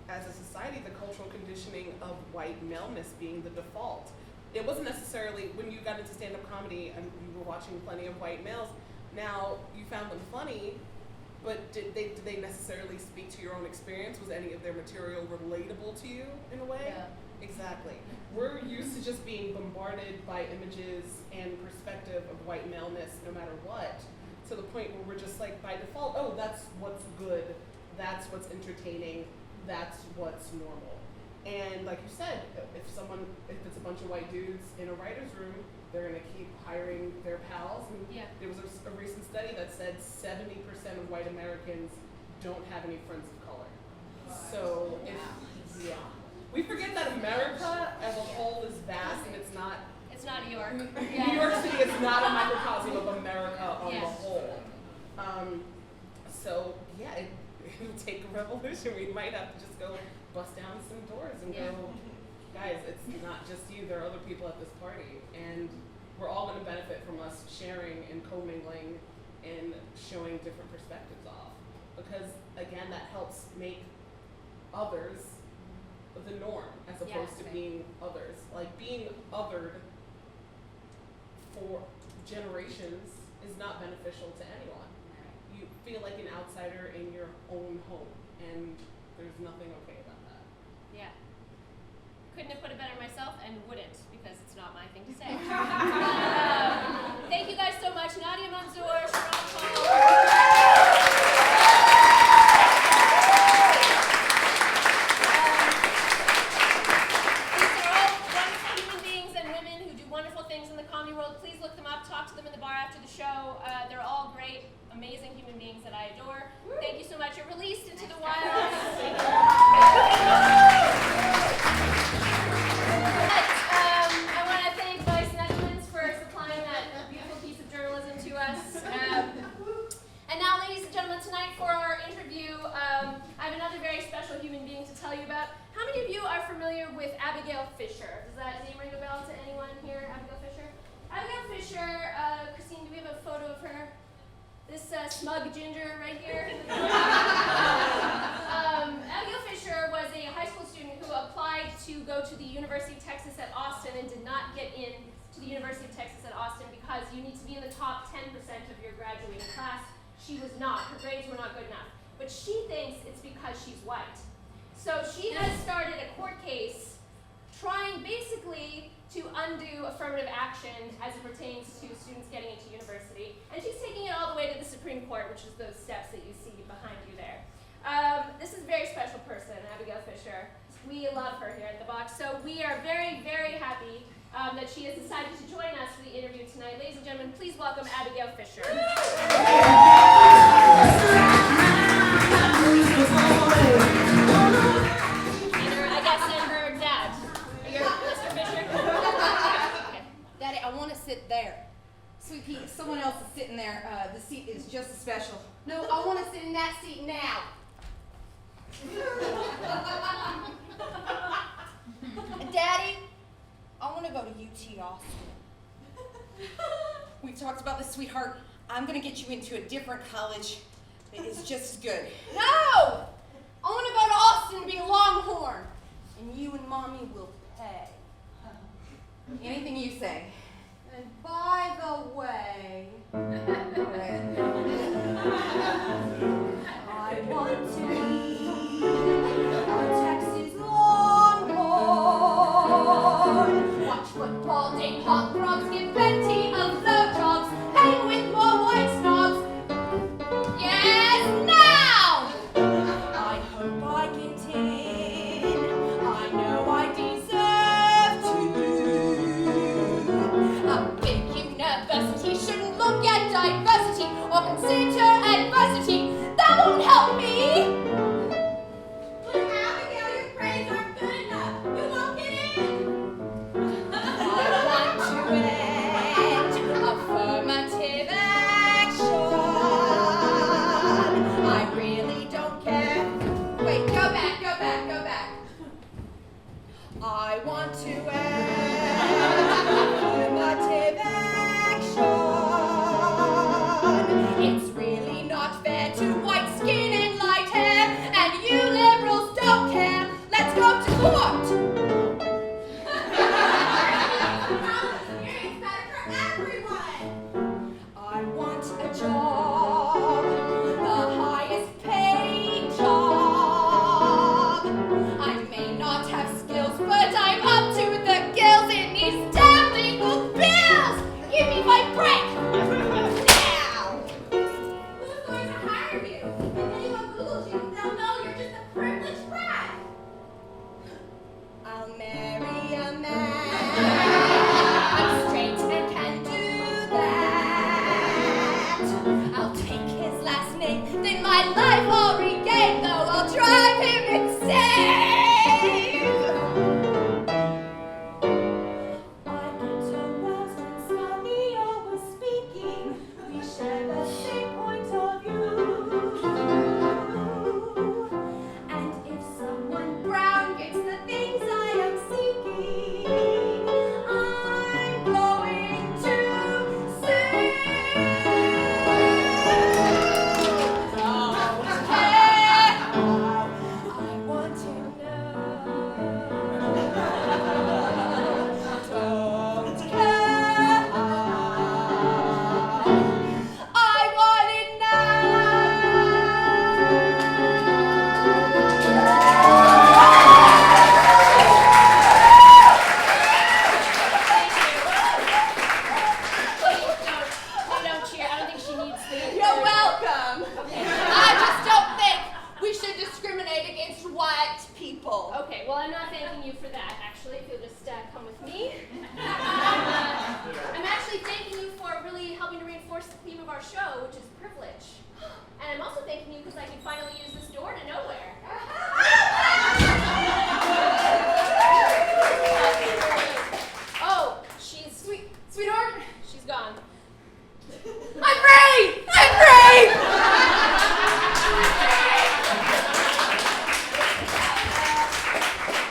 S12: As a society, the cultural conditioning of white maleness being the default. It wasn't necessarily when you got into stand-up comedy and you were watching plenty of white males. Now you found them funny, but did they necessarily speak to your own experience? Was any of their material relatable to you in a way?
S13: Yeah.
S12: Exactly. We're used to just being bombarded by images and perspective of white maleness no matter what, to the point where we're just like, by default, oh, that's what's good, that's what's entertaining, that's what's normal. And like you said, if it's a bunch of white dudes in a writer's room, they're gonna keep hiring their pals. And there was a recent study that said 70% of white Americans don't have any friends of color. So we forget that America as a whole is vast, and it's not
S5: New York.
S12: New York City is not a microcosm of America on the whole. It'll take a revolution. We might have to just go bust down some doors and go, guys, it's not just you, there are other people at this party, and we're all going to benefit from us sharing and commingling and showing different perspectives off, because again, that helps make others the norm as opposed to being others. Like, being othered for generations is not beneficial to anyone. You feel like an outsider in your own home, and there's nothing okay about that.
S5: Yeah. Couldn't have put it better myself, and wouldn't, because it's not my thing to say. Thank you guys so much. Nadia Manzoor, Sharon Paul. Please look them up, talk to them in the bar after the show. They're all great, amazing human beings that I adore. Thank you so much. You're released into the wild. I want to thank Vice Netherlands for supplying that beautiful piece of journalism to us. And now, ladies and gentlemen, tonight for our interview, I have another very special human being to tell you about. How many of you are familiar with Abigail Fisher? Does that name ring a bell to anyone here? Abigail Fisher? Abigail Fisher, Christine, do we have a photo of her? This smug ginger right here. Abigail Fisher was a high school student who applied to go to the University of Texas at Austin and did not get in to the University of Texas at Austin because you need to be in the top 10% of your graduating class. She was not. Her grades were not good enough. But she thinks it's because she's white. So she has started a court case trying basically to undo affirmative action as it pertains to students getting into university. And she's taking it all the way to the Supreme Court, which is those steps that you see behind you there. This is a very special person, Abigail Fisher. We love her here at the box. So we are very, very happy that she has decided to join us for the interview tonight. Ladies and gentlemen, please welcome Abigail Fisher. And her dad. Are you Mr. Fisher? Okay.
S16: Daddy, I want to sit there. Sweet Pea, someone else is sitting there. The seat is just as special.
S3: No, I want to sit in that seat now.
S16: Daddy, I want to go to UT Austin. We talked about this, sweetheart. I'm going to get you into a different college that is just as good.
S3: No! I want to go to Austin to be a Longhorn.
S16: And you and Mommy will pay. Anything you say.
S3: And by the way, I want to be a Texas Longhorn. Watch football, date hot frogs, give plenty of blowjobs, hang with more white snobs. Yes, now! I hope I get in. I know I deserve to. A big university shouldn't look at diversity or consider adversity. That won't help me. But Abigail, your grades aren't good enough. You won't get in. I want to end affirmative action. I really don't care. Wait, go back. I want to end affirmative action. It's really not fair to white skin and light hair, and you liberals don't care. Let's go to court. It's better for everyone. I want a job, the highest paid job. I may not have skills, but I'm up to the gills in these damn legal bills. Give me my break. Now. Who's going to hire you? If anyone Googles you, they'll know you're just a privileged brat. I'll marry a man. I'm straight and can do that. I'll take his last name, then my life I'll regain, though I'll drive him insane. I get aroused when María was speaking. We share the same point of view. And if someone brown gets the things I am seeking, I'm going to sing. Don't care how I want to know. Don't care how I want it
S5: Don't cheer. I don't think she needs the.
S3: You're welcome. I just don't think we should discriminate against white people.
S5: Okay, well, I'm not thanking you for that, actually, if you'll just come with me. I'm actually thanking you for really helping to reinforce the theme of our show, which is privilege. And I'm also thanking you because I can finally use this door to nowhere. Oh, she's...
S3: Sweetheart,
S5: She's gone.
S3: I'm free! I'm free!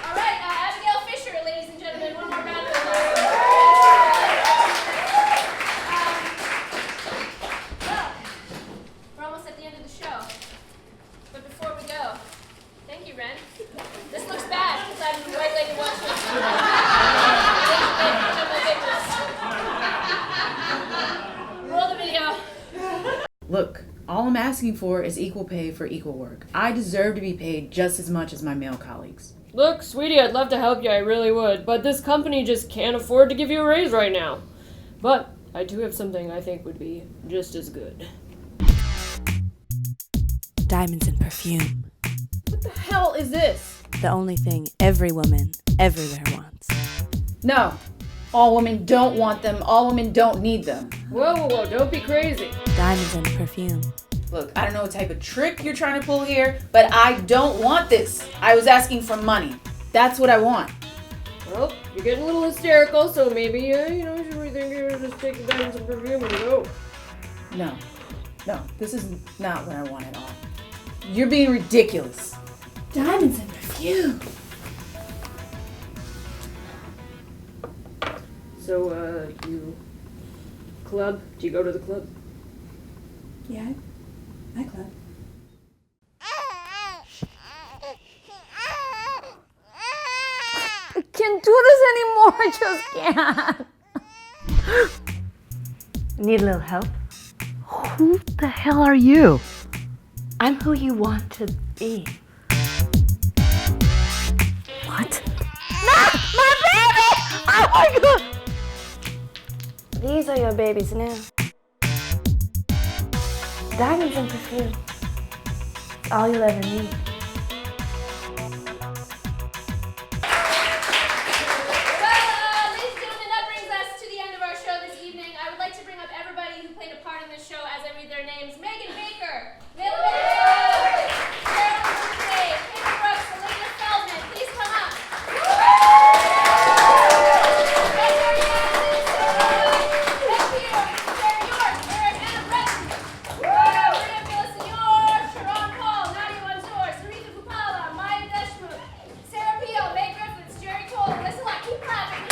S5: All right, Abigail Fisher, ladies and gentlemen, one more round of applause. Well, we're almost at the end of the show. But before we go, thank you, Ren. This looks bad because I'm the white lady watching this. Roll the video.
S17: Look, all I'm asking for is equal pay for equal work. I deserve to be paid just as much as my male colleagues.
S18: Look, sweetie, I'd love to help you, I really would, but this company just can't afford to give you a raise right now. But I do have something I think would be just as good.
S10: Diamonds and perfume.
S8: What the hell is this?
S10: The only thing every woman everywhere wants.
S8: No.
S17: All women don't want them. All women don't need them.
S18: Whoa, don't be crazy.
S10: Diamonds and perfume.
S17: Look, I don't know what type of trick you're trying to pull here, but I don't want this. I was asking for money. That's what I want.
S18: Well, you're getting a little hysterical, so maybe, you should rethink it. Just take the diamonds and perfume and go.
S17: No, this is not what I want at all. You're being ridiculous. Diamonds and perfume.
S18: So, you club? Do you go to the club?
S17: Yeah, I club.
S4: I can't do this anymore. I just can't. Need a little help? Who the hell are you? I'm who you want to be. What? No! My baby! Oh my god! These are your babies now. Diamonds and perfume. It's all you'll ever need.
S5: Names Megan Baker, Leila, Carolyn, Peir, Elena, Feldman. Please come up. María, Villaseñor, Sharon Paul, Nadia Mansour, Sarita Kupala, Maya Deshmut, Sarah Peel, Meg Griffiths, Jerry Cole, listen like keep clapping.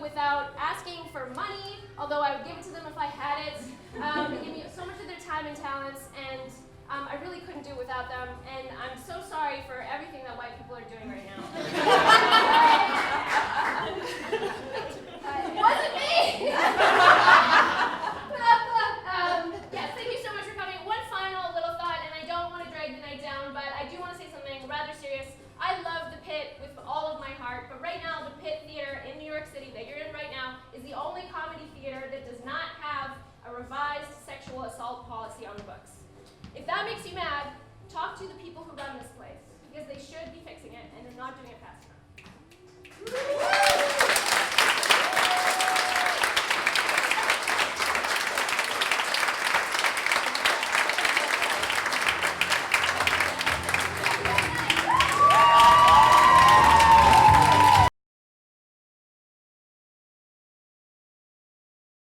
S5: Without asking for money, although I would give it to them if I had it. They give me so much of their time and talents, and I really couldn't do it without them, and I'm so sorry for everything that white people are doing right now. It wasn't me! Yes, thank you so much for coming. One final little thought, and I don't want to drag the night down, but I do want to say something rather serious. I love the Pit with all of my heart, but right now the Pit Theater in New York City that you're in right now is the only comedy theater that does not have a revised sexual assault policy on the books. If that makes you mad, talk to the people who run this place, because they should be fixing it and they're not doing it fast.